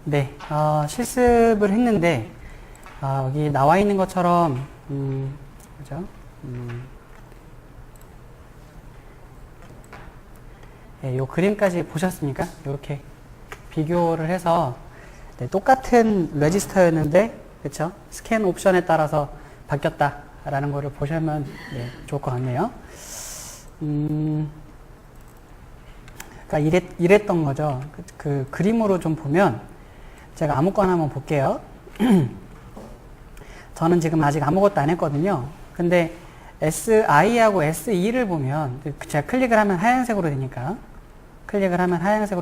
네, 실습을 했는데, 여기 나와 있는 것처럼, 그죠? 네, 요 그림까지 보셨습니까? 이렇게 비교를 해서, 네, 똑같은 레지스터였는데, 그쵸? 스캔 옵션에 따라서 바뀌었다라는 거를 보시면, 네, 좋을 것 같네요. 그러니까 이랬던 거죠. 그 그림으로 좀 보면, 제가 아무거나 한번 볼게요. 저는 지금 아직 아무것도 안 했거든요. 근데 SI하고 SE를 보면, 제가 클릭을 하면 하얀색으로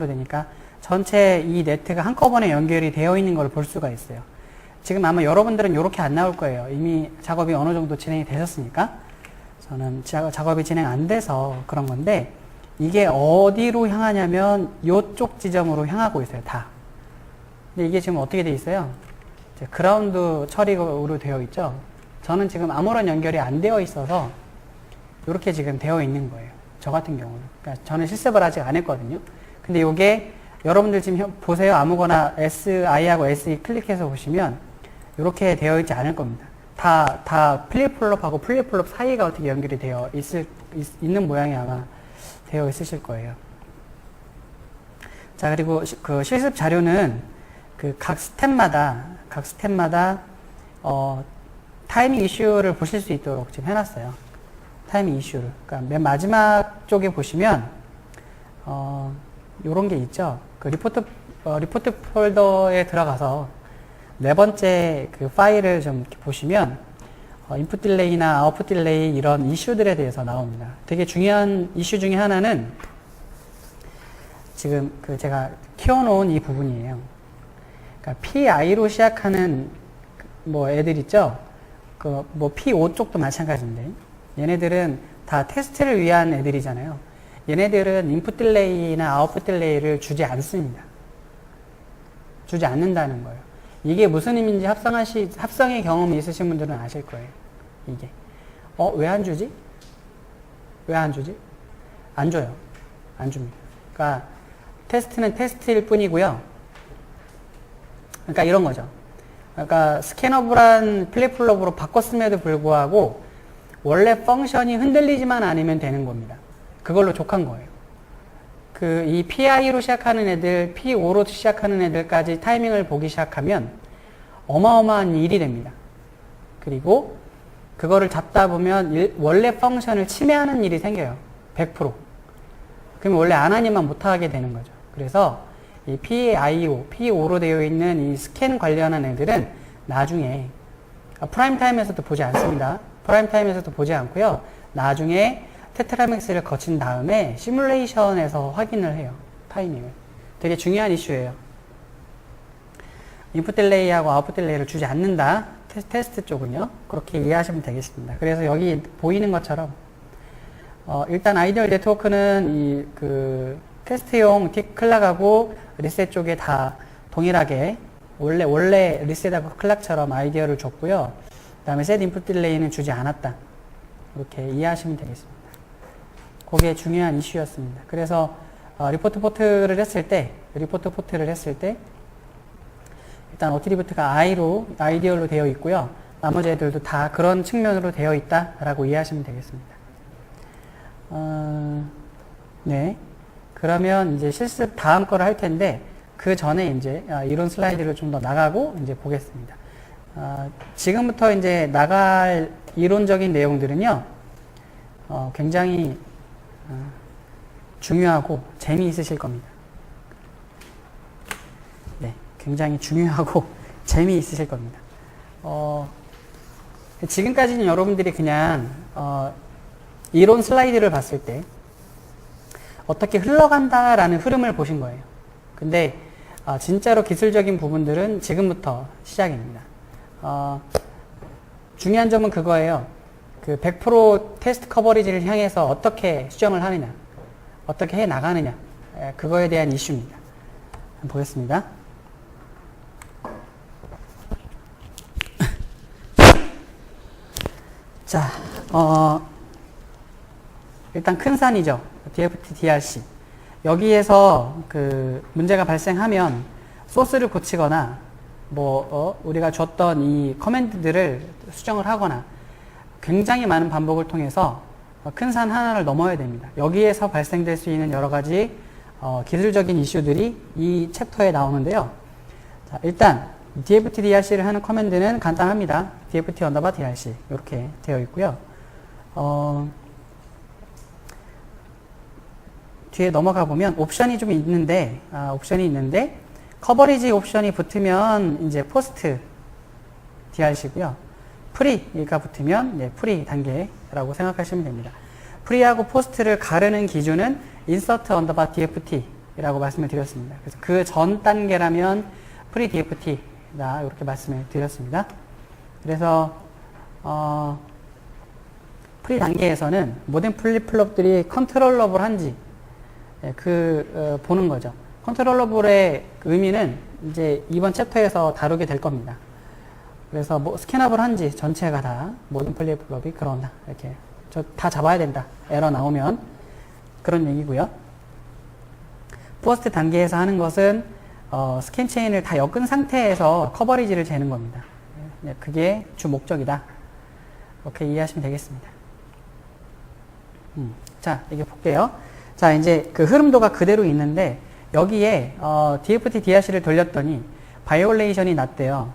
되니까, 전체 이 네트가 한꺼번에 연결이 되어 있는 걸 볼 수가 있어요. 지금 아마 여러분들은 이렇게 안 나올 거예요. 이미 작업이 어느 정도 진행이 되셨으니까. 저는 작업이 진행 안 돼서 그런 건데, 이게 어디로 향하냐면, 이쪽 지점으로 향하고 있어요, 다. 근데 이게 지금 어떻게 돼 있어요? 그라운드 처리로 되어 있죠. 저는 지금 아무런 연결이 안 되어 있어서 이렇게 지금 되어 있는 거예요. 저 같은 경우는. 그러니까 저는 실습을 아직 안 했거든요. 근데 이게 여러분들 지금 보세요. 아무거나 SI하고 SE 클릭해서 보시면 이렇게 되어 있지 않을 겁니다. 다 플립플롭하고 플립플롭 사이가 어떻게 연결이 되어 있는 모양이 아마 되어 있으실 거예요. 자, 그리고 그 실습 자료는 그 각 스텝마다 타이밍 이슈를 보실 수 있도록 지금 해놨어요. 타이밍 이슈를. 그러니까 맨 마지막 쪽에 보시면 요런 게 있죠. 그 리포트 폴더에 들어가서 네 번째 그 파일을 좀 이렇게 보시면 인풋 딜레이나 아웃풋 딜레이 이런 이슈들에 대해서 나옵니다. 되게 중요한 이슈 중에 하나는 지금 그 제가 키워놓은 이 부분이에요. 그러니까 PI로 시작하는 뭐 애들 있죠? 그 뭐 P5 쪽도 마찬가지인데 얘네들은 다 테스트를 위한 애들이잖아요. 얘네들은 인풋 딜레이나 아웃풋 딜레이를 주지 않습니다. 주지 않는다는 거예요. 이게 무슨 의미인지 합성의 경험이 있으신 분들은 아실 거예요. 이게. 왜 안 주지? 왜 안 주지? 안 줘요. 안 줍니다. 그러니까 테스트는 테스트일 뿐이고요. 그러니까 이런 거죠. 그러니까 스캐너블한 플립플롭으로 바꿨음에도 불구하고 원래 펑션이 흔들리지만 않으면 되는 겁니다. 그걸로 족한 거예요. 이 PI로 시작하는 애들, P5로 시작하는 애들까지 타이밍을 보기 시작하면 어마어마한 일이 됩니다. 그리고 그거를 잡다 보면 원래 펑션을 침해하는 일이 생겨요. 100%. 그럼 원래 안 하니만 못하게 되는 거죠. 그래서 이 P5로 되어 있는 이 스캔 관련한 애들은 나중에 프라임 타임에서도 보지 않습니다. 프라임 타임에서도 보지 않고요. 나중에 테트라맥스를 거친 다음에 시뮬레이션에서 확인을 해요. 타이밍을. 되게 중요한 이슈예요. 인풋 딜레이하고 아웃풋 딜레이를 주지 않는다. 테스트 쪽은요. 그렇게 이해하시면 되겠습니다. 그래서 여기 보이는 것처럼 일단 아이디얼 네트워크는 테스트용 틱 클락하고 리셋 쪽에 다 동일하게 원래 리셋하고 클락처럼 아이디어를 줬고요. 그 다음에 셋 인풋 딜레이는 주지 않았다. 이렇게 이해하시면 되겠습니다. 그게 중요한 이슈였습니다. 그래서 리포트 포트를 했을 때 일단 어트리뷰트가 아이디얼로 되어 있고요. 나머지 애들도 다 그런 측면으로 되어 있다라고 이해하시면 되겠습니다. 네. 그러면 이제 실습 다음 거를 할 텐데 그 전에 이제 이론 슬라이드를 좀 더 나가고 이제 보겠습니다. 지금부터 이제 나갈 이론적인 내용들은요, 굉장히 중요하고 재미있으실 겁니다. 네, 굉장히 중요하고 재미있으실 겁니다. 지금까지는 여러분들이 그냥 이론 슬라이드를 봤을 때 어떻게 흘러간다라는 흐름을 보신 거예요. 근데 진짜로 기술적인 부분들은 지금부터 시작입니다. 중요한 점은 그거예요. 100% 테스트 커버리지를 향해서 어떻게 수정을 하느냐, 어떻게 해 나가느냐, 그거에 대한 이슈입니다. 한번 보겠습니다. 자, 일단 큰 산이죠. DFT, DRC. 여기에서 문제가 발생하면 소스를 고치거나 우리가 줬던 이 커맨드들을 수정을 하거나 굉장히 많은 반복을 통해서 큰 산 하나를 넘어야 됩니다. 여기에서 발생될 수 있는 여러 가지 기술적인 이슈들이 이 챕터에 나오는데요. 자, 일단 dft drc를 하는 커맨드는 간단합니다. dft underbar drc 이렇게 되어 있고요. 뒤에 넘어가 보면 옵션이 좀 있는데 커버리지 옵션이 붙으면 이제 포스트 drc고요. 프리가 붙으면 프리 단계라고 생각하시면 됩니다. 프리하고 포스트를 가르는 기준은 insert underbar dft라고 말씀을 드렸습니다. 그래서 그 전 단계라면 프리 dft다 이렇게 말씀을 드렸습니다. 그래서 프리 단계에서는 모든 플립플롭들이 컨트롤러블한지 보는 거죠. 컨트롤러블의 의미는 이제 이번 챕터에서 다루게 될 겁니다. 그래서 스캐너블한지 전체가 다 모든 플립플롭이 그런다 이렇게 다 잡아야 된다 에러 나오면 그런 얘기고요. 포스트 단계에서 하는 것은 스캔 체인을 다 엮은 상태에서 커버리지를 재는 겁니다. 그게 주 목적이다. 이렇게 이해하시면 되겠습니다. 자, 이게 볼게요. 자, 이제 그 흐름도가 그대로 있는데 여기에 DFT DRC를 돌렸더니 바이올레이션이 났대요.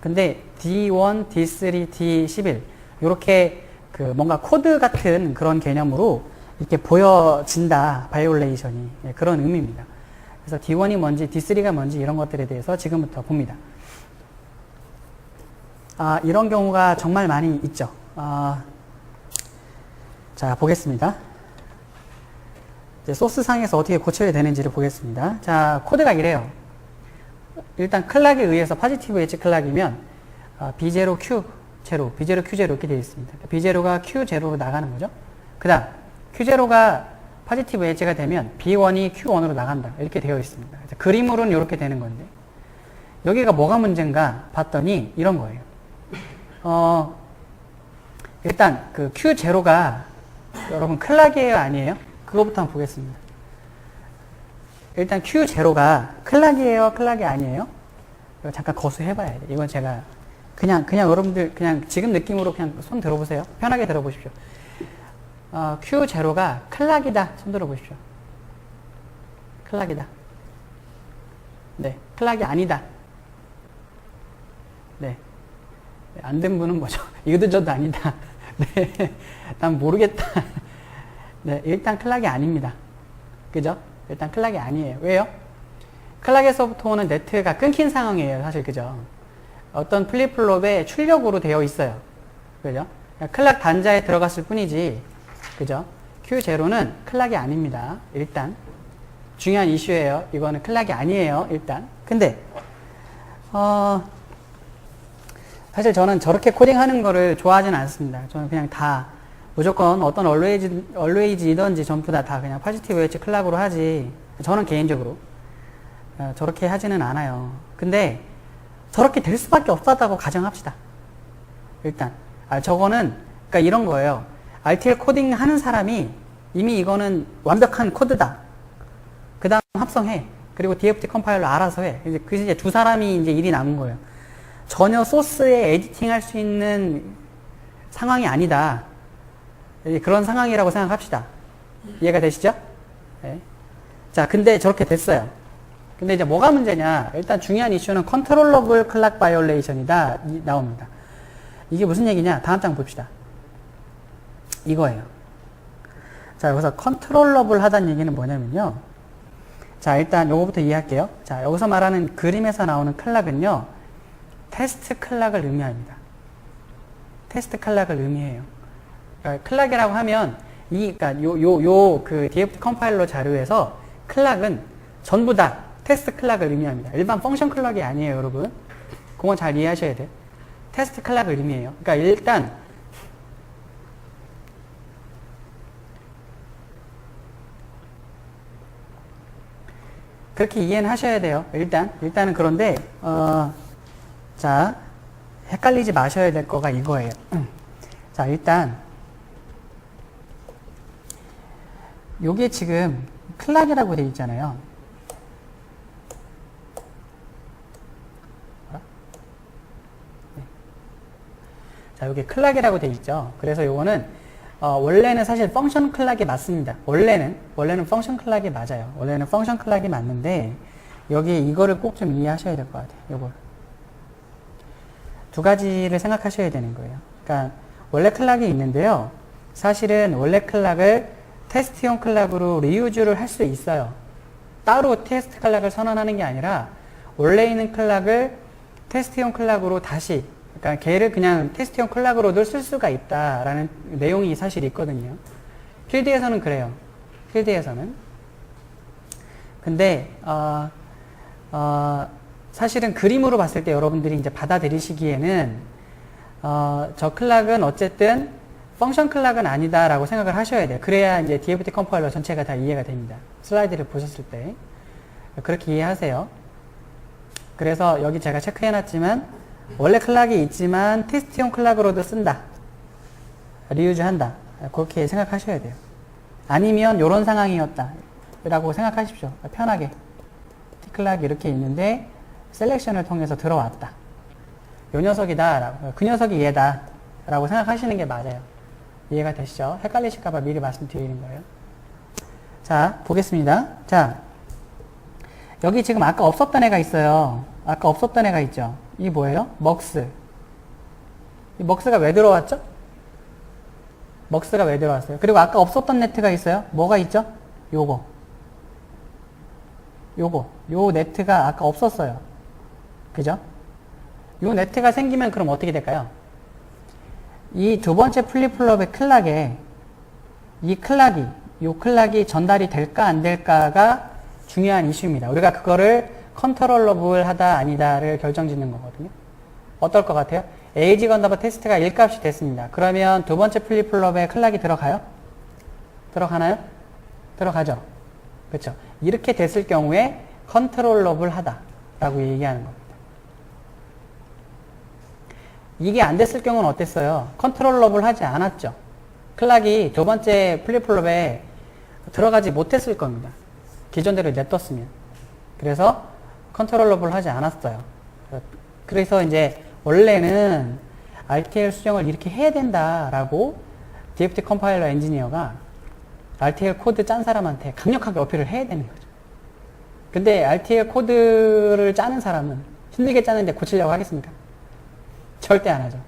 근데 D1, D3, D11 이렇게 그 뭔가 코드 같은 그런 개념으로 이렇게 보여진다. 바이올레이션이 그런 의미입니다. 그래서 D1이 뭔지 D3가 뭔지 이런 것들에 대해서 지금부터 봅니다. 이런 경우가 정말 많이 있죠. 자, 보겠습니다. 이제 소스상에서 어떻게 고쳐야 되는지를 보겠습니다. 자, 코드가 이래요. 일단 클락에 의해서 파지티브 엣지 클락이면 B0, Q0, B0, Q0 이렇게 되어 있습니다. B0가 Q0로 나가는 거죠. 그 다음 Q0가 파지티브 엣지가 되면 B1이 Q1으로 나간다. 이렇게 되어 있습니다. 그림으로는 이렇게 되는 건데 여기가 뭐가 문제인가 봤더니 이런 거예요. 일단 그 Q0가 여러분 클락이에요 아니에요? 그거부터 한번 보겠습니다. 일단 Q0가 클락이에요 클락이 아니에요? 이거 잠깐 거수해봐야 돼. 이건 제가 그냥 여러분들 그냥 지금 느낌으로 그냥 손 들어보세요. 편하게 들어보십시오. Q0가 클락이다. 손 들어보십시오. 클락이다. 네, 클락이 아니다. 네. 안 된 분은 뭐죠? 이것도 저도 아니다. 네, 난 모르겠다. 네, 일단 클락이 아닙니다. 그죠? 일단 클락이 아니에요. 왜요? 클락에서부터 오는 네트가 끊긴 상황이에요. 사실 그죠? 어떤 플립플롭의 출력으로 되어 있어요. 그죠? 클락 단자에 들어갔을 뿐이지. 그죠? Q0는 클락이 아닙니다. 일단 중요한 이슈예요. 이거는 클락이 아니에요. 일단. 근데 사실 저는 저렇게 코딩하는 거를 좋아하지는 않습니다. 저는 그냥 다 무조건 어떤 always이든지 전부 다 그냥 파지티브 엣지 클락으로 하지. 저는 개인적으로 저렇게 하지는 않아요. 근데 저렇게 될 수밖에 없었다고 가정합시다. 일단 저거는 그러니까 이런 거예요. RTL 코딩 하는 사람이 이미 이거는 완벽한 코드다. 그 다음 합성해. 그리고 DFT 컴파일러 알아서 해. 이제 두 사람이 이제 일이 남은 거예요. 전혀 소스에 에디팅 할 수 있는 상황이 아니다. 그런 상황이라고 생각합시다. 이해가 되시죠? 네. 자, 근데 저렇게 됐어요. 근데 이제 뭐가 문제냐? 일단 중요한 이슈는 컨트롤러블 클락 바이올레이션이다. 나옵니다. 이게 무슨 얘기냐? 다음 장 봅시다. 이거예요. 자, 여기서 컨트롤러블 하다는 얘기는 뭐냐면요. 자, 일단 요거부터 이해할게요. 자, 여기서 말하는 그림에서 나오는 클락은요. 테스트 클락을 의미합니다. 테스트 클락을 의미해요. 그러니까 클락이라고 하면 그러니까 그 DFT 컴파일러 자료에서 클락은 전부 다 테스트 클락을 의미합니다. 일반 펑션 클락이 아니에요, 여러분. 그건 잘 이해하셔야 돼요. 테스트 클락을 의미해요. 그러니까 일단 그렇게 이해는 하셔야 돼요. 일단은 그런데 자, 헷갈리지 마셔야 될 거가 이거예요. 자, 일단 요게 지금 클락이라고 되어 있잖아요. 자, 여기 클락이라고 돼 있죠. 그래서 요거는 원래는 사실 펑션 클락이 맞습니다. 원래는 펑션 클락이 맞아요. 원래는 펑션 클락이 맞는데 여기 이거를 꼭 좀 이해하셔야 될 것 같아요. 요걸 두 가지를 생각하셔야 되는 거예요. 그러니까 원래 클락이 있는데요. 사실은 원래 클락을 테스트용 클락으로 리유즈를 할 수 있어요. 따로 테스트 클락을 선언하는 게 아니라 원래 있는 클락을 테스트용 클락으로 다시, 그러니까 걔를 그냥 테스트용 클락으로도 쓸 수가 있다라는 내용이 사실 있거든요. 필드에서는 그래요. 필드에서는. 근데 사실은 그림으로 봤을 때 여러분들이 이제 받아들이시기에는 저 클락은 어쨌든 펑션 클락은 아니다라고 생각을 하셔야 돼요. 그래야 이제 DFT 컴파일러 전체가 다 이해가 됩니다. 슬라이드를 보셨을 때 그렇게 이해하세요. 그래서 여기 제가 체크해놨지만 원래 클락이 있지만 테스트용 클락으로도 쓴다. 리유즈 한다. 그렇게 생각하셔야 돼요. 아니면 이런 상황이었다 라고 생각하십시오. 편하게 T클락이 이렇게 있는데 셀렉션을 통해서 들어왔다. 요 녀석이다. 그 녀석이 얘다 라고 생각하시는 게 맞아요. 이해가 되시죠? 헷갈리실까봐 미리 말씀드리는 거예요. 자, 보겠습니다. 자, 여기 지금 아까 없었던 애가 있어요. 아까 없었던 애가 있죠. 이게 뭐예요? 먹스. 이 먹스가 왜 들어왔죠? 먹스가 왜 들어왔어요? 그리고 아까 없었던 네트가 있어요. 뭐가 있죠? 요거. 요 네트가 아까 없었어요. 그죠? 요 네트가 생기면 그럼 어떻게 될까요? 이 두 번째 플립플롭의 클락에 요 클락이 전달이 될까 안 될까가 중요한 이슈입니다. 우리가 그거를 컨트롤러블 하다 아니다를 결정짓는 거거든요. 어떨 것 같아요? 에이지 건더버 테스트가 1값이 됐습니다. 그러면 두 번째 플립플롭에 클락이 들어가요? 들어가나요? 들어가죠. 그렇죠. 이렇게 됐을 경우에 컨트롤러블 하다 라고 얘기하는 겁니다. 이게 안 됐을 경우는 어땠어요? 컨트롤러블 하지 않았죠. 클락이 두 번째 플립플롭에 들어가지 못했을 겁니다. 기존대로 냅뒀으면. 그래서 컨트롤러블 하지 않았어요. 그래서 이제 원래는 RTL 수정을 이렇게 해야 된다라고 DFT 컴파일러 엔지니어가 RTL 코드 짠 사람한테 강력하게 어필을 해야 되는 거죠. 근데 RTL 코드를 짜는 사람은 힘들게 짜는데 고치려고 하겠습니까? 절대 안 하죠.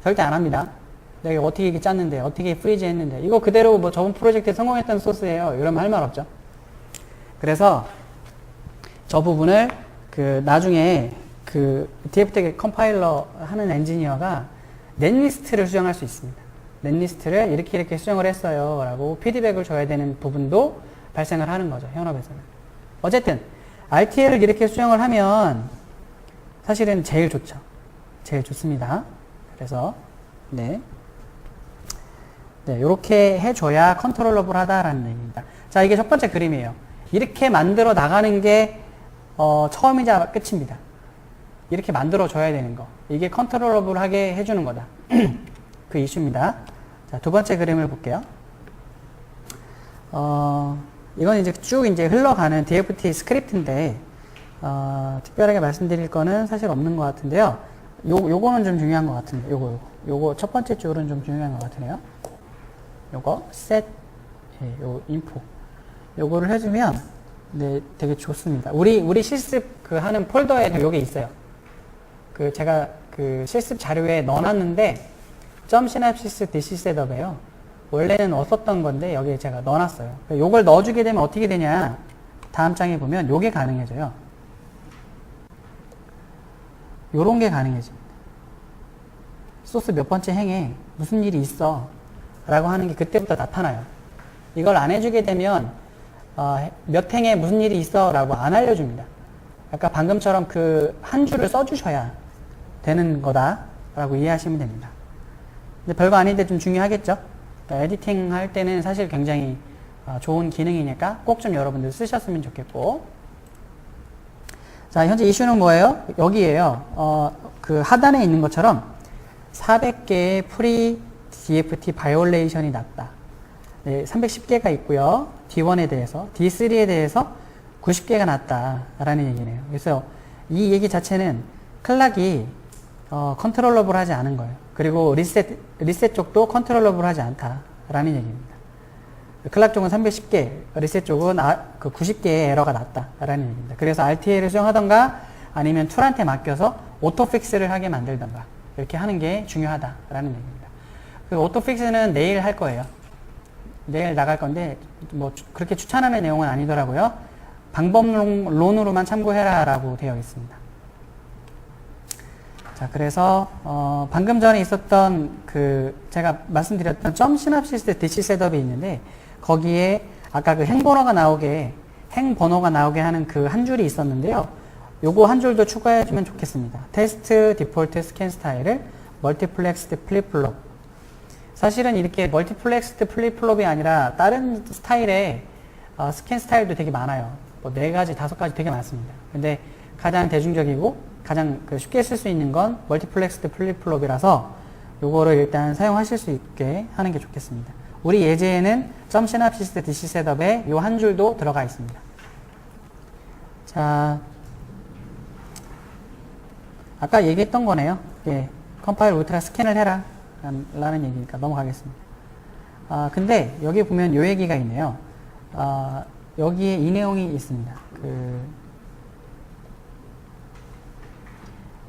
절대 안 합니다. 내가 어떻게 이게 짰는데, 어떻게 프리즈 했는데, 이거 그대로 뭐 저번 프로젝트에 성공했던 소스예요. 이러면 할 말 없죠. 그래서 저 부분을 나중에 DFT 컴파일러 하는 엔지니어가 넷리스트를 수정할 수 있습니다. 넷리스트를 이렇게 수정을 했어요. 라고 피드백을 줘야 되는 부분도 발생을 하는 거죠. 현업에서는. 어쨌든 RTL을 이렇게 수정을 하면 사실은 제일 좋죠. 제일 좋습니다. 그래서 요렇게 해줘야 컨트롤러블 하다라는 얘기입니다. 자, 이게 첫 번째 그림이에요. 이렇게 만들어 나가는 게 처음이자 끝입니다. 이렇게 만들어 줘야 되는 거. 이게 컨트롤러블 하게 해주는 거다. 그 이슈입니다. 자, 두 번째 그림을 볼게요. 이건 이제 쭉 이제 흘러가는 DFT 스크립트인데, 특별하게 말씀드릴 거는 사실 없는 것 같은데요. 요거는 좀 중요한 것 같은데, 요거 첫 번째 줄은 좀 중요한 것 같으네요. 요거, set, 요 info. 요거를 해주면, 네, 되게 좋습니다. 우리 실습 하는 폴더에 요게 있어요. 제가 실습 자료에 넣어놨는데, .synapsys DC 셋업이에요. 원래는 없었던 건데, 여기에 제가 넣어놨어요. 요걸 넣어주게 되면 어떻게 되냐. 다음 장에 보면 요게 가능해져요. 요런 게 가능해집니다. 소스 몇 번째 행에 무슨 일이 있어 라고 하는 게 그때부터 나타나요. 이걸 안 해주게 되면 몇 행에 무슨 일이 있어 라고 안 알려줍니다. 아까 방금처럼 한 줄을 써주셔야 되는 거다 라고 이해하시면 됩니다. 근데 별거 아닌데 좀 중요하겠죠? 에디팅 할 때는 사실 굉장히 좋은 기능이니까 꼭 좀 여러분들 쓰셨으면 좋겠고. 자, 현재 이슈는 뭐예요? 여기에요. 하단에 있는 것처럼 400개의 프리 DFT 바이올레이션이 났다. 네, 310개가 있고요. D1에 대해서, D3에 대해서 90개가 났다라는 얘기네요. 그래서 이 얘기 자체는 클락이 컨트롤러블 하지 않은 거예요. 그리고 리셋 쪽도 컨트롤러블 하지 않다라는 얘기입니다. 클락 쪽은 310개, 리셋 쪽은 90개의 에러가 났다라는 얘기입니다. 그래서 RTA를 수정하던가 아니면 툴한테 맡겨서 오토픽스를 하게 만들던가 이렇게 하는 게 중요하다라는 얘기입니다. 그 오토픽스는 내일 할 거예요. 내일 나갈 건데 뭐 그렇게 추천하는 내용은 아니더라고요. 방법론으로만 참고해라 라고 되어 있습니다. 자, 그래서 방금 전에 있었던 제가 말씀드렸던 점 시납시스 DC 셋업이 있는데 거기에 아까 그 행 번호가 나오게 하는 그 한 줄이 있었는데요. 요거 한 줄도 추가해주면 좋겠습니다. 테스트 디폴트 스캔 스타일을 멀티플렉스드 플립플롭. 사실은 이렇게 멀티플렉스드 플립플롭이 아니라 다른 스타일의 스캔 스타일도 되게 많아요. 뭐 4가지, 5가지 되게 많습니다. 근데 가장 대중적이고 가장 쉽게 쓸 수 있는 건 멀티플렉스드 플립플롭이라서 요거를 일단 사용하실 수 있게 하는 게 좋겠습니다. 우리 예제에는 점 시납시스 DC 셋업에 요 한 줄도 들어가 있습니다. 자, 아까 얘기했던 거네요. 예, 컴파일 울트라 스캔을 해라 라는 얘기니까 넘어가겠습니다. 근데 여기 보면 요 얘기가 있네요. 여기에 이 내용이 있습니다.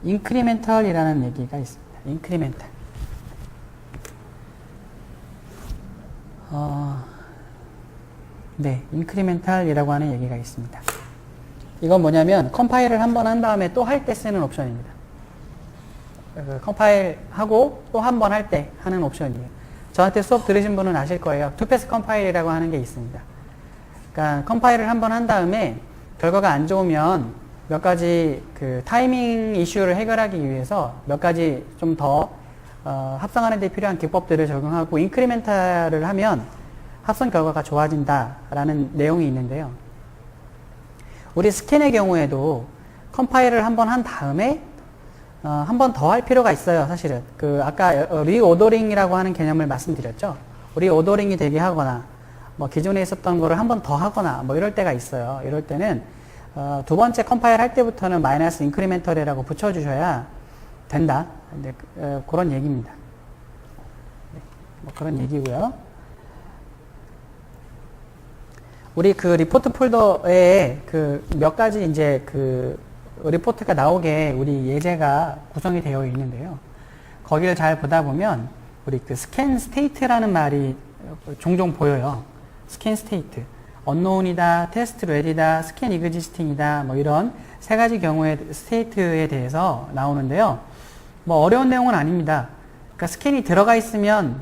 인크리멘털이라는 얘기가 있습니다. 인크리멘털. 네, 인크리멘탈이라고 하는 얘기가 있습니다. 이건 뭐냐면 컴파일을 한 번 한 다음에 또 할 때 쓰는 옵션입니다. 컴파일 하고 또 한 번 할 때 하는 옵션이에요. 저한테 수업 들으신 분은 아실 거예요. 투패스 컴파일이라고 하는 게 있습니다. 그러니까 컴파일을 한 번 한 다음에 결과가 안 좋으면 몇 가지 타이밍 이슈를 해결하기 위해서 몇 가지 좀 더 합성하는 데 필요한 기법들을 적용하고 인크리멘탈을 하면 합성 결과가 좋아진다라는 내용이 있는데요. 우리 스캔의 경우에도 컴파일을 한 번 한 다음에 한 번 더 할 필요가 있어요. 사실은 아까 리오더링이라고 하는 개념을 말씀드렸죠. 리오더링이 되게 하거나 뭐 기존에 있었던 거를 한 번 더 하거나 뭐 이럴 때가 있어요. 이럴 때는 두 번째 컴파일 할 때부터는 마이너스 인크리멘털이라고 붙여주셔야 된다. 네, 그런 얘기입니다. 네, 뭐 그런 얘기고요. 우리 리포트 폴더에 몇 가지 이제 리포트가 나오게 우리 예제가 구성이 되어 있는데요. 거기를 잘 보다 보면 우리 스캔 스테이트라는 말이 종종 보여요. 스캔 스테이트. 언노운이다, 테스트 레디다, 스캔 이그지스팅이다, 뭐 이런 세 가지 경우의 스테이트에 대해서 나오는데요. 뭐 어려운 내용은 아닙니다. 그러니까 스캔이 들어가 있으면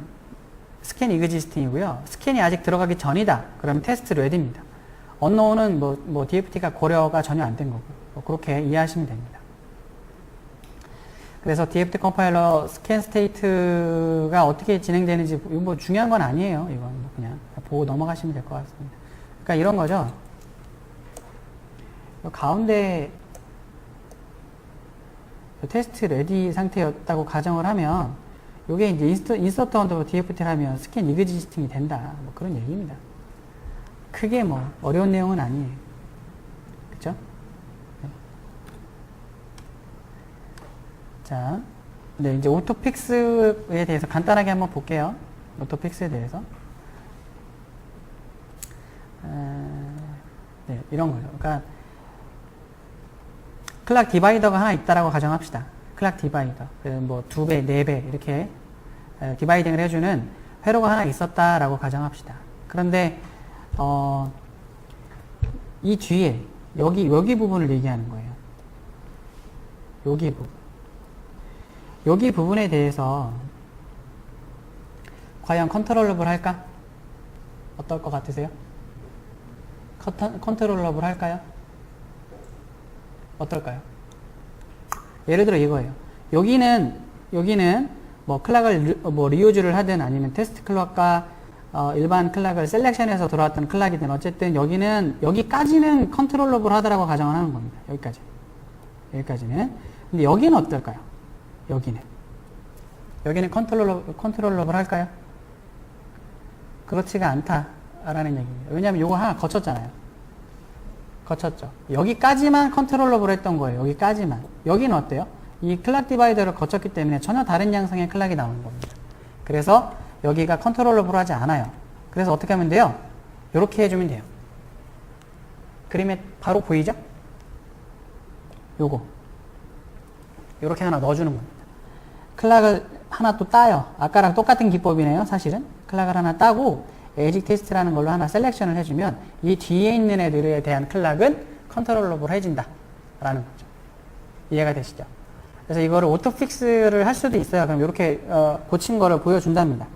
스캔 이그지스팅이고요. 스캔이 아직 들어가기 전이다. 그럼 테스트 레디입니다. 언노운은 뭐 DFT가 고려가 전혀 안 된 거고 뭐 그렇게 이해하시면 됩니다. 그래서 DFT 컴파일러 스캔 스테이트가 어떻게 진행되는지 뭐 중요한 건 아니에요. 이건 뭐 그냥 보고 넘어가시면 될 것 같습니다. 그러니까 이런 거죠. 가운데 테스트 레디 상태였다고 가정을 하면 이게 이제 인서트 언더바 DFT를 하면 스캔 이그지스팅이 된다. 뭐 그런 얘기입니다. 크게 뭐 어려운 내용은 아니에요. 그쵸? 네. 자, 네, 이제 오토픽스에 대해서 간단하게 한번 볼게요. 오토픽스에 대해서. 네, 이런 거죠. 그러니까 클락 디바이더가 하나 있다라고 가정합시다. 클락 디바이더. 뭐 2배, 4배 이렇게 디바이딩을 해주는 회로가 하나 있었다라고 가정합시다. 그런데 이 뒤에 여기 부분을 얘기하는 거예요. 여기 부분. 여기 부분에 대해서 과연 컨트롤러블 할까? 어떨 것 같으세요? 컨트롤러블 할까요? 어떨까요? 예를 들어 이거예요. 여기는 뭐 클락을 뭐 리유즈를 하든 아니면 테스트 클락과 일반 클락을 셀렉션해서 들어왔던 클락이든 어쨌든 여기까지는 컨트롤러블 하다라고 가정을 하는 겁니다. 여기까지는. 근데 여기는 어떨까요? 여기는 컨트롤러블 할까요? 그렇지가 않다라는 얘기입니다. 왜냐하면 요거 하나 거쳤잖아요. 거쳤죠. 여기까지만 컨트롤러블 했던 거예요. 여기까지만. 여기는 어때요? 이 클락 디바이더를 거쳤기 때문에 전혀 다른 양상의 클락이 나오는 겁니다. 그래서 여기가 컨트롤러블 하지 않아요. 그래서 어떻게 하면 돼요? 이렇게 해주면 돼요. 그림에 바로 보이죠? 요거. 요렇게 하나 넣어주는 겁니다. 클락을 하나 또 따요. 아까랑 똑같은 기법이네요, 사실은. 클락을 하나 따고, 에이직 테스트라는 걸로 하나 셀렉션을 해주면, 이 뒤에 있는 애들에 대한 클락은 컨트롤러블 해진다. 라는 거죠. 이해가 되시죠? 그래서 이거를 오토픽스를 할 수도 있어요. 그럼 이렇게 고친 거를 보여준답니다.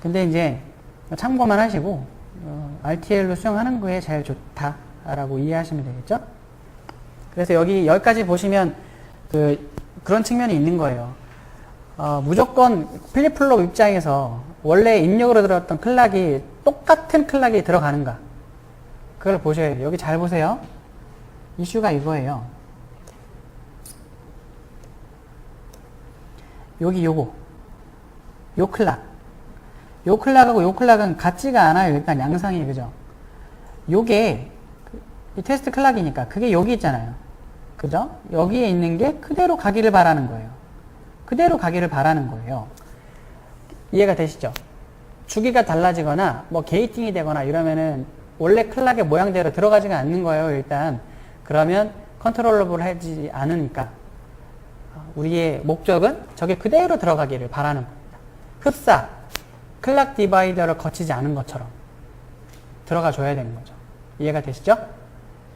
근데 이제 참고만 하시고, RTL로 수정하는 거에 제일 좋다라고 이해하시면 되겠죠? 그래서 여기까지 보시면 그런 측면이 있는 거예요. 무조건 플립플롭 입장에서 원래 입력으로 들어갔던 클락이 똑같은 클락이 들어가는가? 그걸 보셔야 돼요. 여기 잘 보세요. 이슈가 이거예요. 여기 요거. 요 클락. 요 클락하고 요 클락은 같지가 않아요. 일단 양상이, 그죠? 요게, 이 테스트 클락이니까 그게 여기 있잖아요. 그죠? 여기에 있는 게 그대로 가기를 바라는 거예요. 그대로 가기를 바라는 거예요. 이해가 되시죠? 주기가 달라지거나 뭐 게이팅이 되거나 이러면은 원래 클락의 모양대로 들어가지가 않는 거예요. 일단 그러면 컨트롤러블 하지 않으니까 우리의 목적은 저게 그대로 들어가기를 바라는 겁니다. 흡사, 클락 디바이더를 거치지 않은 것처럼 들어가 줘야 되는 거죠. 이해가 되시죠?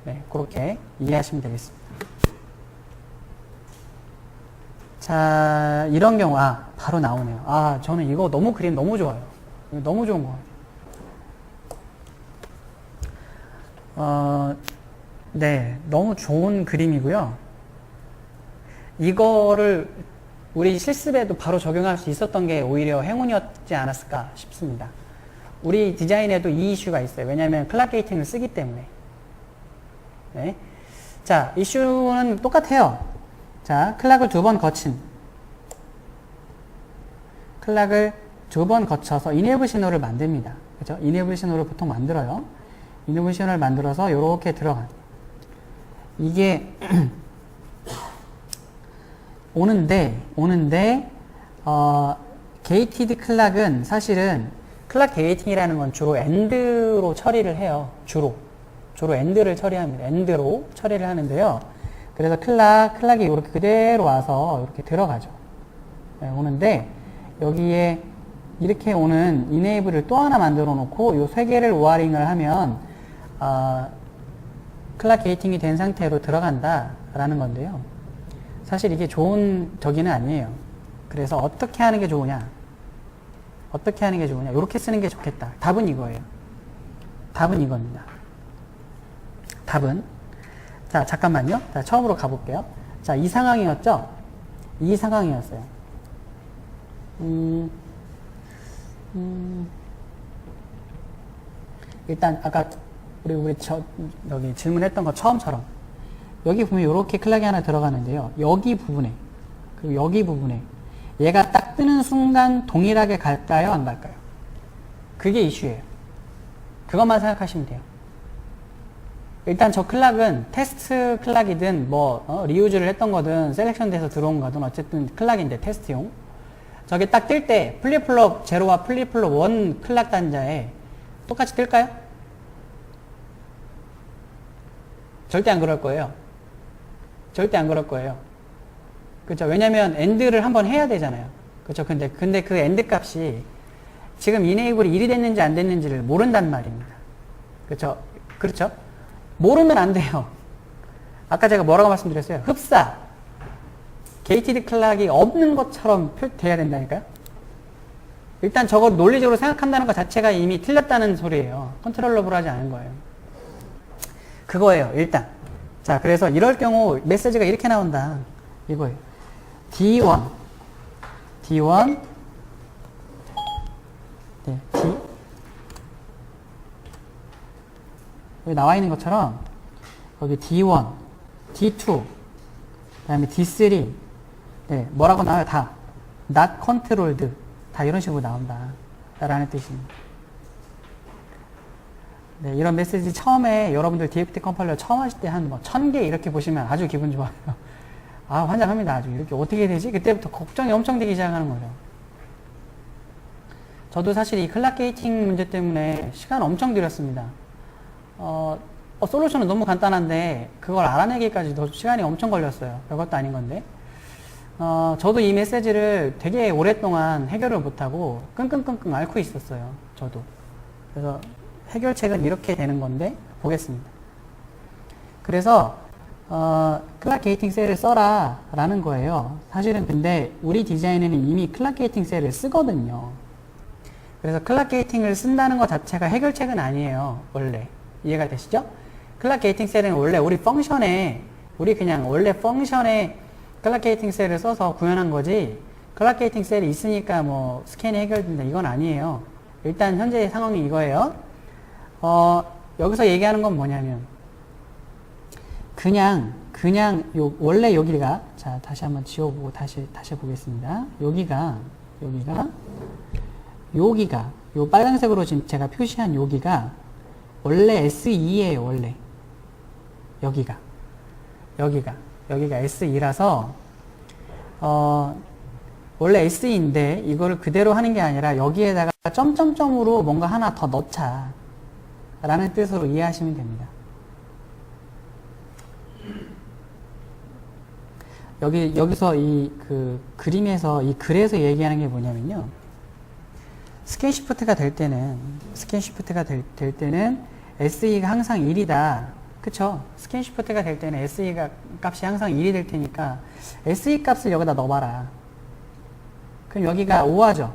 네, 그렇게 이해하시면 되겠습니다. 자, 이런 경우, 바로 나오네요. 저는 이거 그림 너무 좋아요. 이거 너무 좋은 것 같아요. 네, 너무 좋은 그림이고요. 이거를 우리 실습에도 바로 적용할 수 있었던 게 오히려 행운이었지 않았을까 싶습니다. 우리 디자인에도 이 이슈가 있어요. 왜냐하면 클락 게이팅을 쓰기 때문에. 네. 자, 이슈는 똑같아요. 자, 클락을 2번 거친. 클락을 2번 거쳐서 이네이블 신호를 만듭니다. 그죠? 이네이블 신호를 보통 만들어요. 이네이블 신호를 만들어서 이렇게 들어간. 이게 오는데 게이티드 클락은 사실은 클락 게이팅이라는 건 주로 엔드로 처리를 해요. 주로 엔드를 처리합니다. 엔드로 처리를 하는데요. 그래서 클락이 이렇게 그대로 와서 이렇게 들어가죠. 네, 오는데 여기에 이렇게 오는 이네이블을 또 하나 만들어 놓고 이 3개를 오어링을 하면 클락 게이팅이 된 상태로 들어간다 라는 건데요. 사실 이게 좋은 저기는 아니에요. 그래서 어떻게 하는 게 좋으냐? 이렇게 쓰는 게 좋겠다. 답은 이거예요. 답은 이겁니다. 답은, 자, 잠깐만요. 자, 처음으로 가볼게요. 자, 이 상황이었죠? 이 상황이었어요. 일단, 아까, 여기 질문했던 것 처음처럼, 여기 보면 이렇게 클락이 하나 들어가는데요. 여기 부분에, 그리고 여기 부분에, 얘가 딱 뜨는 순간 동일하게 갈까요? 안 갈까요? 그게 이슈예요. 그것만 생각하시면 돼요. 일단 저 클락은 테스트 클락이든 리유즈를 했던 거든 셀렉션 돼서 들어온 거든 어쨌든 클락인데 테스트용. 저게 딱 뜰 때 플립플롭 0와 플립플롭 1 클락 단자에 똑같이 뜰까요? 절대 안 그럴 거예요. 절대 안 그럴 거예요. 그렇죠? 왜냐면 엔드를 한번 해야 되잖아요. 그렇죠? 근데 그 엔드 값이 지금 이네이블이 1이 됐는지 안 됐는지를 모른단 말입니다. 그렇죠? 그렇죠? 모르면 안 돼요. 아까 제가 뭐라고 말씀드렸어요? 흡사. 게이티드 클락이 없는 것처럼 돼야 된다니까요? 일단 저거 논리적으로 생각한다는 것 자체가 이미 틀렸다는 소리예요. 컨트롤러블 하지 않은 거예요. 그거예요, 일단. 자, 그래서 이럴 경우 메시지가 이렇게 나온다. 이거예요. D1. 네, D. 여기 나와 있는 것처럼 여기 D1, D2, 그 다음에 D3, 네, 뭐라고 나와요? 다 not controlled, 다 이런 식으로 나온다 라는 뜻입니다. 네, 이런 메시지 처음에 여러분들 DFT 컴파일러 처음 하실 때 한 1000개 이렇게 보시면 아주 기분 좋아요. 환장합니다. 아주 이렇게 어떻게 되지? 그때부터 걱정이 엄청 되기 시작하는 거죠. 저도 사실 이 클락 게이팅 문제 때문에 시간 엄청 들였습니다. 솔루션은 너무 간단한데 그걸 알아내기까지도 시간이 엄청 걸렸어요. 별것도 아닌 건데. 저도 이 메시지를 되게 오랫동안 해결을 못하고 끙끙끙끙 앓고 있었어요. 저도. 그래서 해결책은 이렇게 되는 건데 보겠습니다. 그래서 클락 게이팅 셀을 써라 라는 거예요. 사실은 근데 우리 디자인에는 이미 클락 게이팅 셀을 쓰거든요. 그래서 클락 게이팅을 쓴다는 것 자체가 해결책은 아니에요. 원래. 이해가 되시죠? 클락 게이팅 셀은 원래 우리 펑션에 원래 펑션에 클락 게이팅 셀을 써서 구현한 거지, 클락 게이팅 셀이 있으니까 뭐 스캔이 해결된다 이건 아니에요. 일단 현재 상황이 이거예요. 여기서 얘기하는 건 뭐냐면 그냥 원래 여기가, 자 다시 한번 지워보고 다시 보겠습니다. 여기가 요 빨간색으로 지금 제가 표시한 여기가 원래 SE예요. 원래 여기가 SE라서 원래 SE인데 이거를 그대로 하는 게 아니라 여기에다가 점점점으로 뭔가 하나 더 넣자 라는 뜻으로 이해하시면 됩니다. 여기서 이 그림에서 이 글에서 얘기하는 게 뭐냐면요, 스캔 시프트가 될 때는 SE가 항상 1이다. 그쵸? 스캔 시프트가 될 때는 SE가 값이 항상 1이 될 테니까 SE 값을 여기다 넣어봐라. 그럼 여기가 5하죠?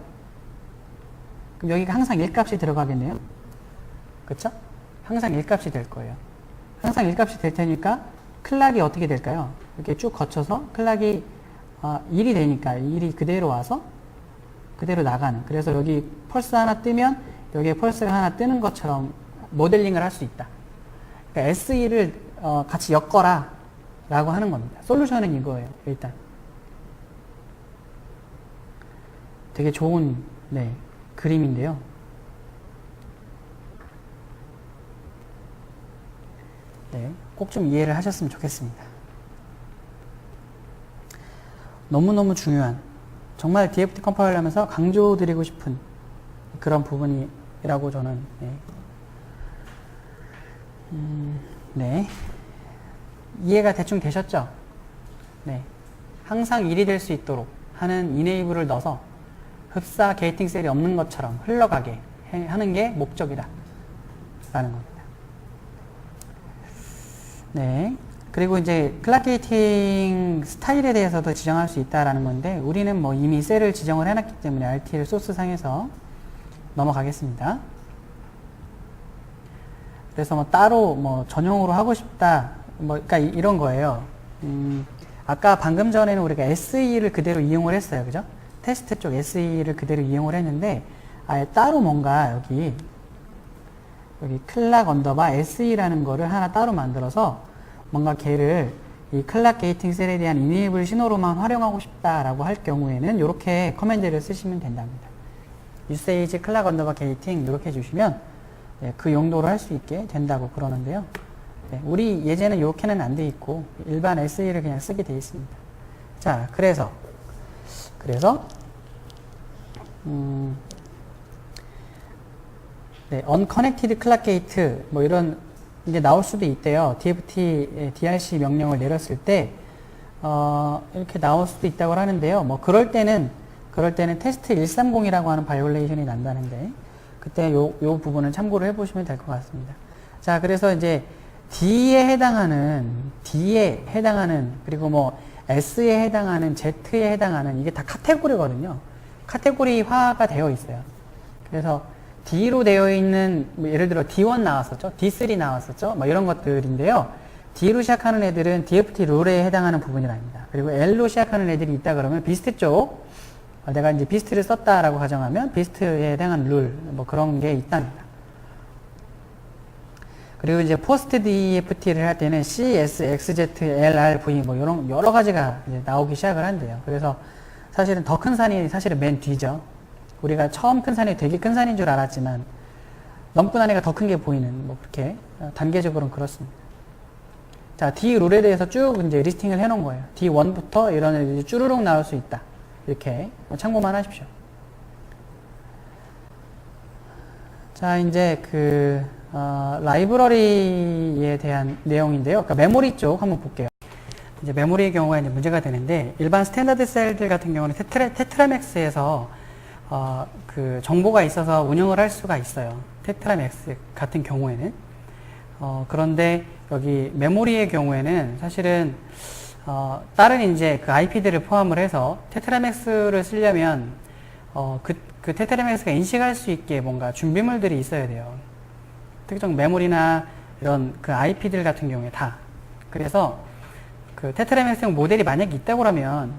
그럼 여기가 항상 1 값이 들어가겠네요? 그쵸? 항상 1 값이 될 거예요. 항상 1 값이 될 테니까 클락이 어떻게 될까요? 이렇게 쭉 거쳐서 클락이 1이 되니까 1이 그대로 와서 그대로 나가는. 그래서 여기 펄스 하나 뜨면 여기에 펄스가 하나 뜨는 것처럼 모델링을 할 수 있다. 그러니까 SE를 같이 엮어라 라고 하는 겁니다. 솔루션은 이거예요. 일단 되게 좋은 그림인데요. 꼭 좀 이해를 하셨으면 좋겠습니다. 너무너무 중요한, 정말 DFT 컴파일을 하면서 강조드리고 싶은 그런 부분이라고 저는 이해가 대충 되셨죠? 항상 1이 될 수 있도록 하는 이네이블을 넣어서 흡사 게이팅 셀이 없는 것처럼 흘러가게 하는 게 목적이다 라는 겁니다. 그리고 이제 클락 게이팅 스타일에 대해서도 지정할 수 있다라는 건데, 우리는 뭐 이미 셀을 지정을 해놨기 때문에 RTL 소스 상에서 넘어가겠습니다. 그래서 뭐 따로 뭐 전용으로 하고 싶다, 그러니까 이런 거예요. 아까 방금 전에는 우리가 SE를 그대로 이용을 했어요. 그죠? 테스트 쪽 SE를 그대로 이용을 했는데, 아예 따로 뭔가 여기 클락 언더바 SE라는 거를 하나 따로 만들어서 뭔가 걔를 이 클락 게이팅 셀에 대한 이네이블 신호로만 활용하고 싶다라고 할 경우에는 이렇게 커맨드를 쓰시면 된답니다. usage 클락 언더바 게이팅 이렇게 해주시면 그 용도로 할 수 있게 된다고 그러는데요. 우리 예제는 이렇게는 안 돼 있고 일반 SE를 그냥 쓰게 돼 있습니다. 자, 그래서 unconnected clock gate 뭐 이런 이제 나올 수도 있대요. DFT DRC 명령을 내렸을 때 이렇게 나올 수도 있다고 하는데요. 뭐 그럴 때는 테스트 130이라고 하는 바이올레이션이 난다는데, 그때 요 부분을 참고를 해보시면 될 것 같습니다. 자, 그래서 이제 D에 해당하는 그리고 뭐 S에 해당하는 Z에 해당하는 이게 다 카테고리거든요. 카테고리화가 되어 있어요. 그래서 D로 되어 있는, 뭐 예를 들어 D1 나왔었죠? D3 나왔었죠? 뭐 이런 것들인데요. D로 시작하는 애들은 DFT 룰에 해당하는 부분이랍니다. 그리고 L로 시작하는 애들이 있다 그러면 비스트 쪽, 내가 이제 비스트를 썼다라고 가정하면 비스트에 해당하는 룰, 뭐 그런 게 있답니다. 그리고 이제 포스트 DFT를 할 때는 C, S, X, Z, L, R, V 뭐 이런 여러 가지가 이제 나오기 시작을 한대요. 그래서 사실은 더 큰 산이 사실은 맨 뒤죠. 우리가 처음 큰 산이 되게 큰 산인 줄 알았지만 넘고 나니까 더 큰 게 보이는, 뭐 그렇게 단계적으로는 그렇습니다. 자, D 룰에 대해서 쭉 이제 리스팅을 해 놓은 거예요. D1부터 이런 애들이 쭈루룩 나올 수 있다. 이렇게 참고만 하십시오. 자, 이제 라이브러리에 대한 내용인데요. 그러니까 메모리 쪽 한번 볼게요. 이제 메모리의 경우가 이제 문제가 되는데, 일반 스탠다드 셀들 같은 경우는 테트라맥스에서 정보가 있어서 운영을 할 수가 있어요. 테트라맥스 같은 경우에는. 그런데 여기 메모리의 경우에는 사실은 다른 이제 IP들을 포함을 해서 테트라맥스를 쓰려면 그 테트라맥스가 인식할 수 있게 뭔가 준비물들이 있어야 돼요. 특정 메모리나 이런 IP들 같은 경우에 다. 그래서 테트라맥스용 모델이 만약에 있다고 하면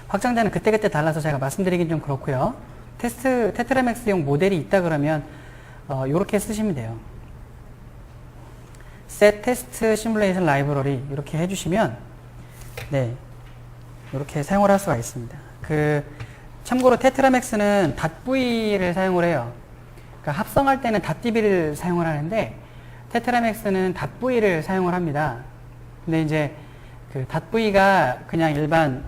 확장자는 그때그때 달라서 제가 말씀드리긴 좀 그렇고요. 테트라맥스용 모델이 있다 그러면 요렇게 쓰시면 돼요. set test simulation library 이렇게 해주시면 네, 이렇게 사용을 할 수가 있습니다. 참고로 테트라맥스는 .v를 사용을 해요. 그러니까 합성할 때는 .db를 사용을 하는데 테트라맥스는 .v를 사용을 합니다. 근데 이제 .v가 그냥 일반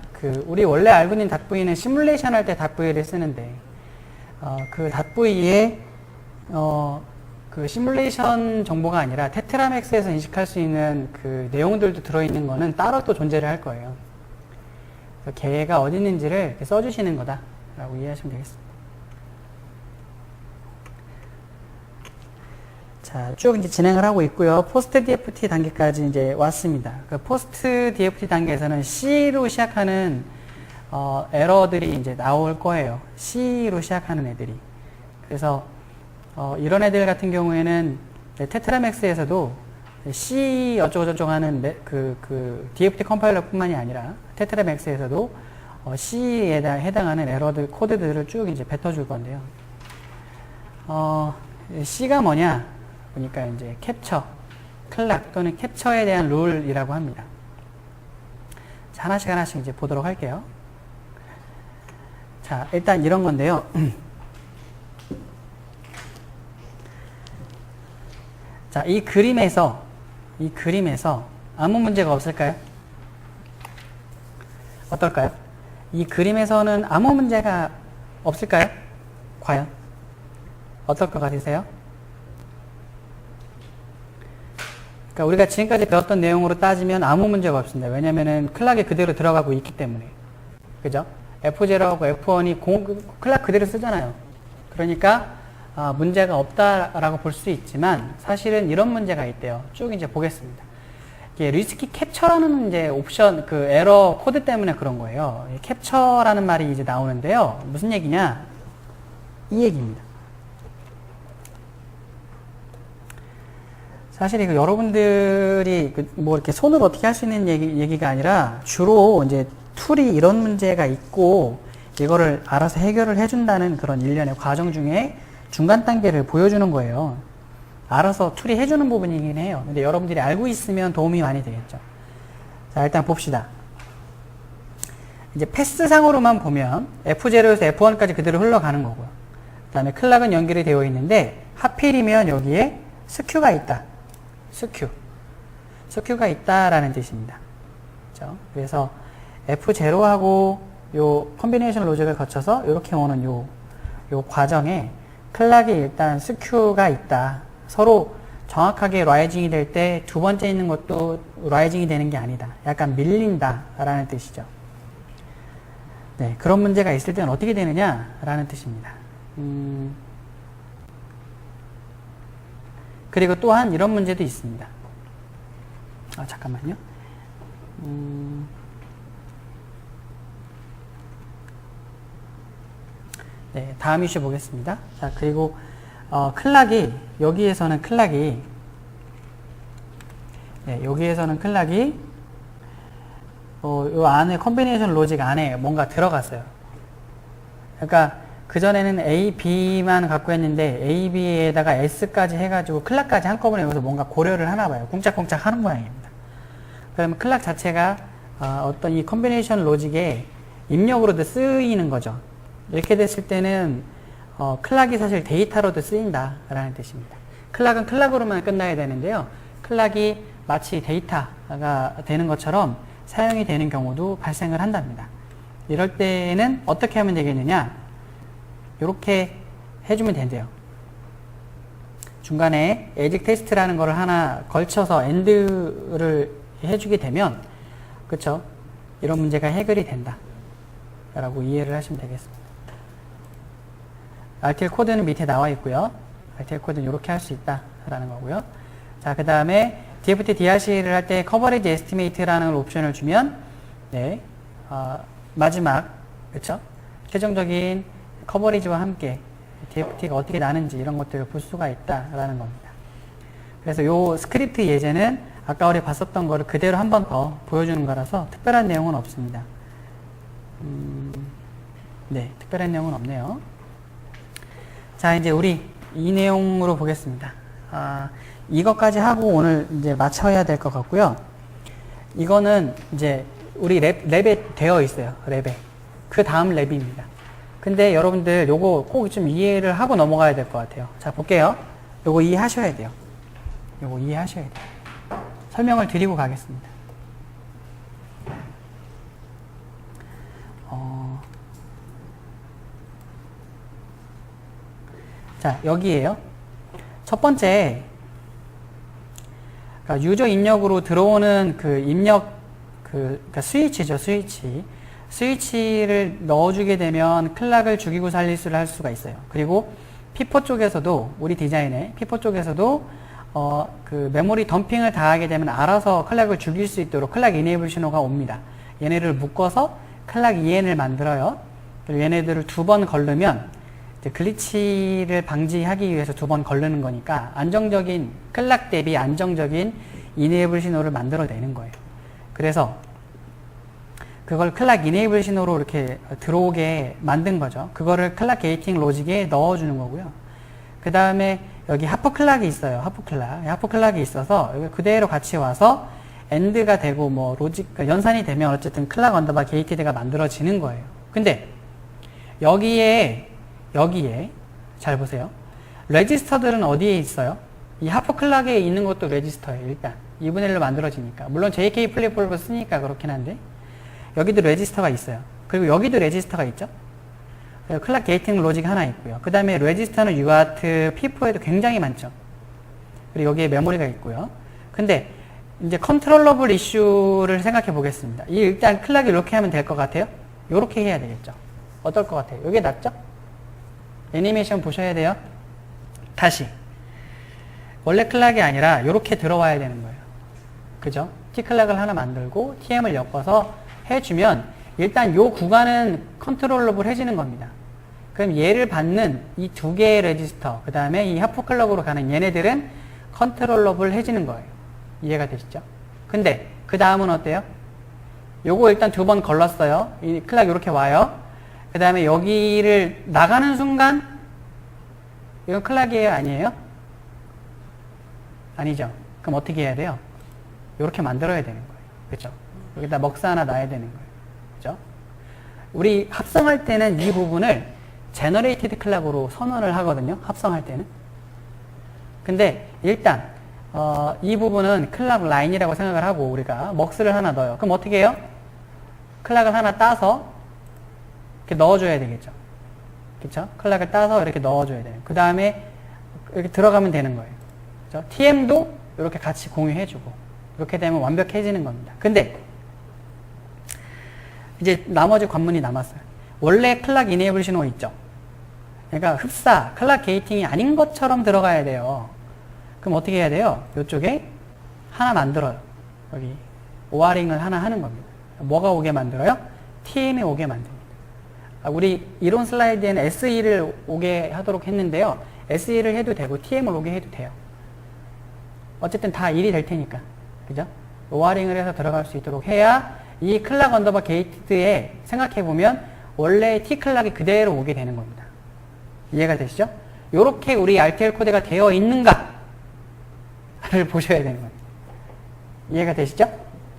우리 원래 알고 있는 .v는 시뮬레이션 할 때 .v를 쓰는데 .v에 시뮬레이션 정보가 아니라 테트라맥스에서 인식할 수 있는 내용들도 들어있는 거는 따로 또 존재를 할 거예요. 그래서 걔가 어디 있는지를 이렇게 써주시는 거다라고 이해하시면 되겠습니다. 자, 쭉 이제 진행을 하고 있고요. 포스트 DFT 단계까지 이제 왔습니다. 포스트 DFT 단계에서는 C로 시작하는 에러들이 이제 나올 거예요. C로 시작하는 애들이. 그래서 이런 애들 같은 경우에는 테트라맥스에서도 C 어쩌고저쩌고 하는 DFT 컴파일러 뿐만이 아니라 테트라맥스에서도 C에 해당하는 에러들, 코드들을 쭉 이제 뱉어줄 건데요. C가 뭐냐? 보니까 이제 캡처, 클락 또는 캡처에 대한 룰이라고 합니다. 자, 하나씩 이제 보도록 할게요. 자, 일단 이런 건데요. 자, 이 그림에서 아무 문제가 없을까요? 어떨까요? 이 그림에서는 아무 문제가 없을까요? 과연? 어떨 것 같으세요? 그러니까 우리가 지금까지 배웠던 내용으로 따지면 아무 문제가 없습니다. 왜냐면은 클락이 그대로 들어가고 있기 때문에. 그죠? F0하고 F1이 클락 그대로 쓰잖아요. 그러니까 문제가 없다라고 볼 수 있지만 사실은 이런 문제가 있대요. 쭉 이제 보겠습니다. 이게 리스키 캡처라는 이제 옵션, 에러 코드 때문에 그런 거예요. 캡처라는 말이 이제 나오는데요. 무슨 얘기냐? 이 얘기입니다. 사실 이거 여러분들이 뭐 이렇게 손으로 어떻게 할 수 있는 얘기가 아니라 주로 이제 툴이 이런 문제가 있고 이거를 알아서 해결을 해준다는 그런 일련의 과정 중에 중간 단계를 보여주는 거예요. 알아서 툴이 해주는 부분이긴 해요. 근데 여러분들이 알고 있으면 도움이 많이 되겠죠. 자, 일단 봅시다. 이제 패스상으로만 보면 F0에서 F1까지 그대로 흘러가는 거고요. 그 다음에 클락은 연결이 되어 있는데 하필이면 여기에 스큐가 있다. 스큐가 있다라는 뜻입니다. 그렇죠? 그래서 F0하고 요 컨비네이션 로직을 거쳐서 이렇게 오는 요 과정에 클락이 일단 스큐가 있다. 서로 정확하게 라이징이 될 때 두 번째 있는 것도 라이징이 되는 게 아니다. 약간 밀린다라는 뜻이죠. 네, 그런 문제가 있을 때는 어떻게 되느냐라는 뜻입니다. 그리고 또한 이런 문제도 있습니다. 잠깐만요. 네, 다음 이슈 보겠습니다. 자, 그리고 여기에서는 클락이 요 안에 컨비네이션 로직 안에 뭔가 들어갔어요. 그러니까 그전에는 A, B만 갖고 했는데 A, B에다가 S까지 해가지고 클락까지 한꺼번에 여기서 뭔가 고려를 하나 봐요. 쿵짝쿵짝 하는 모양입니다. 그러면 클락 자체가 어떤 이 컨비네이션 로직의 입력으로도 쓰이는 거죠. 이렇게 됐을 때는 클락이 사실 데이터로도 쓰인다 라는 뜻입니다. 클락은 클락으로만 끝나야 되는데요. 클락이 마치 데이터가 되는 것처럼 사용이 되는 경우도 발생을 한답니다. 이럴 때는 어떻게 하면 되겠느냐? 이렇게 해주면 된대요. 중간에 에직 테스트라는 거를 하나 걸쳐서 엔드를 해주게 되면, 그쵸? 이런 문제가 해결이 된다 라고 이해를 하시면 되겠습니다. RTL 코드는 밑에 나와 있고요. RTL 코드는 이렇게 할 수 있다 라는 거고요. 자, 그 다음에 DFT DRC를 할 때 커버리지 에스티메이트라는 옵션을 주면, 네, 마지막, 그쵸? 최종적인 커버리지와 함께 DFT가 어떻게 나는지 이런 것들을 볼 수가 있다라는 겁니다. 그래서 요 스크립트 예제는 아까 우리 봤었던 거를 그대로 한 번 더 보여주는 거라서 특별한 내용은 없습니다. 네, 특별한 내용은 없네요. 자, 이제 우리 이 내용으로 보겠습니다. 이것까지 하고 오늘 이제 마쳐야 될 것 같고요. 이거는 이제 우리 랩에 되어 있어요. 랩에. 그 다음 랩입니다. 근데 여러분들 요거 꼭 좀 이해를 하고 넘어가야 될 것 같아요. 자, 볼게요. 요거 이해하셔야 돼요. 요거 이해하셔야 돼요. 설명을 드리고 가겠습니다. 자, 여기에요. 첫 번째, 그러니까 유저 입력으로 들어오는 그 입력, 그러니까 스위치죠, 스위치. 스위치를 넣어주게 되면 클락을 죽이고 살리수를 할 수가 있어요. 그리고 피포 쪽에서도, 우리 디자인에, 피포 쪽에서도, 그 메모리 덤핑을 당하게 되면 알아서 클락을 죽일 수 있도록 클락 이네이블 신호가 옵니다. 얘네를 묶어서 클락 EN을 만들어요. 그리고 얘네들을 2번 걸르면, 이제 글리치를 방지하기 위해서 2번 걸르는 거니까 안정적인 클락 대비 안정적인 이네이블 신호를 만들어내는 거예요. 그래서 그걸 클락 이네이블 신호로 이렇게 들어오게 만든 거죠. 그거를 클락 게이팅 로직에 넣어주는 거고요. 그 다음에 여기 하프 클락이 있어요. 하프 클락. 하프 클락이 있어서 여기 그대로 같이 와서 엔드가 되고 뭐 로직 연산이 되면 어쨌든 클락 언더바 게이티드가 만들어지는 거예요. 근데 여기에 잘 보세요. 레지스터들은 어디에 있어요? 이 하프 클락에 있는 것도 레지스터예요. 일단 2분의 1로 만들어지니까. 물론 JK 플립볼을 쓰니까 그렇긴 한데 여기도 레지스터가 있어요. 그리고 여기도 레지스터가 있죠. 클락 게이팅 로직 하나 있고요. 그 다음에 레지스터는 UART, P4에도 굉장히 많죠. 그리고 여기에 메모리가 있고요. 근데 이제 컨트롤러블 이슈를 생각해 보겠습니다. 이 일단 클락이 이렇게 하면 될 것 같아요. 이렇게 해야 되겠죠. 어떨 것 같아요? 이게 낫죠? 애니메이션 보셔야 돼요. 다시 원래 클락이 아니라 이렇게 들어와야 되는 거예요. 그죠? T 클락을 하나 만들고 TM을 엮어서 해주면 일단 요 구간은 컨트롤러블 해지는 겁니다. 그럼 얘를 받는 이 2개의 레지스터, 그 다음에 이 하프 클락으로 가는 얘네들은 컨트롤러블 해지는 거예요. 이해가 되시죠? 근데 그 다음은 어때요? 요거 일단 2번 걸렀어요. 이 클락 이렇게 와요. 그 다음에 여기를 나가는 순간 이건 클락이에요? 아니에요? 아니죠. 그럼 어떻게 해야 돼요? 이렇게 만들어야 되는 거예요. 그렇죠? 여기다 먹사 하나 놔야 되는 거예요. 그렇죠? 우리 합성할 때는 이 부분을 제너레이티드 클락으로 선언을 하거든요. 합성할 때는. 근데 일단 이 부분은 클락 라인이라고 생각을 하고 우리가 먹스를 하나 넣어요. 그럼 어떻게 해요? 클락을 하나 따서 이렇게 넣어줘야 되겠죠. 그쵸? 클락을 따서 이렇게 넣어줘야 돼요. 그 다음에 이렇게 들어가면 되는 거예요. 그쵸? TM도 이렇게 같이 공유해주고 이렇게 되면 완벽해지는 겁니다. 근데 이제 나머지 관문이 남았어요. 원래 클락 이네이블 신호 있죠? 그러니까 흡사, 클락 게이팅이 아닌 것처럼 들어가야 돼요. 그럼 어떻게 해야 돼요? 이쪽에 하나 만들어요. 여기 오아링을 하나 하는 겁니다. 뭐가 오게 만들어요? TM이 오게 만듭니다. 우리 이론 슬라이드에는 SE를 오게 하도록 했는데요. SE를 해도 되고 TM을 오게 해도 돼요. 어쨌든 다 일이 될 테니까. 그죠? 오아링을 해서 들어갈 수 있도록 해야 이 클락 언더바 게이트에 생각해보면 원래 T 클락이 그대로 오게 되는 겁니다. 이해가 되시죠? 요렇게 우리 RTL 코드가 되어 있는가를 보셔야 되는 겁니다. 이해가 되시죠?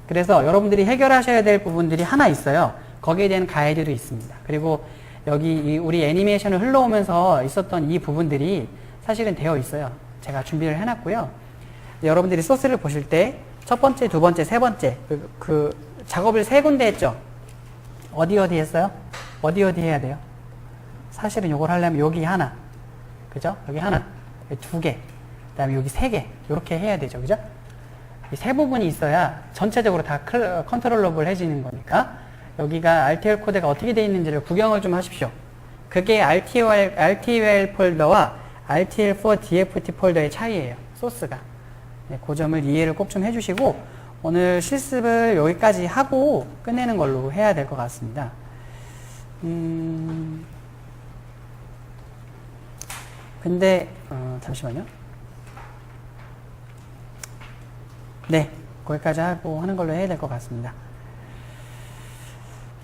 그래서 여러분들이 해결하셔야 될 부분들이 하나 있어요. 거기에 대한 가이드도 있습니다. 그리고 여기 우리 애니메이션을 흘러오면서 있었던 이 부분들이 사실은 되어 있어요. 제가 준비를 해놨고요. 여러분들이 소스를 보실 때 첫 번째, 두 번째, 세 번째 그 작업을 세 군데 했죠. 어디 했어요? 어디 해야 돼요? 사실은 요걸 하려면 여기 하나, 그죠? 여기 하나, 여기 두 개, 그 다음에 여기 세 개, 요렇게 해야 되죠, 그죠? 이 세 부분이 있어야 전체적으로 다 컨트롤러블 해지는 거니까 여기가 RTL 코드가 어떻게 되어 있는지를 구경을 좀 하십시오. 그게 RTL 폴더와 RTL4DFT 폴더의 차이예요. 소스가. 네, 그 점을 이해를 꼭 좀 해주시고 오늘 실습을 여기까지 하고 끝내는 걸로 해야 될 것 같습니다. 근데 잠시만요. 네, 거기까지 하고 하는 걸로 해야 될 것 같습니다.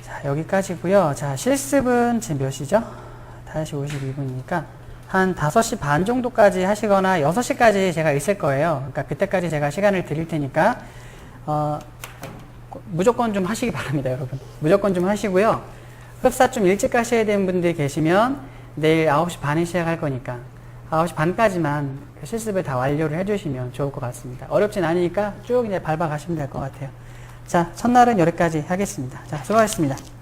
자, 여기까지고요. 자, 실습은 지금 몇 시죠? 5시 52분이니까 한 5시 반 정도까지 하시거나 6시까지 제가 있을 거예요. 그러니까 그때까지 제가 시간을 드릴 테니까 무조건 좀 하시기 바랍니다, 여러분. 무조건 좀 하시고요. 흡사 좀 일찍 가셔야 되는 분들이 계시면 내일 9시 반에 시작할 거니까 9시 반까지만 실습을 다 완료를 해주시면 좋을 것 같습니다. 어렵진 않으니까 쭉 이제 밟아 가시면 될 것 같아요. 자, 첫날은 여기까지 하겠습니다. 자, 수고하셨습니다.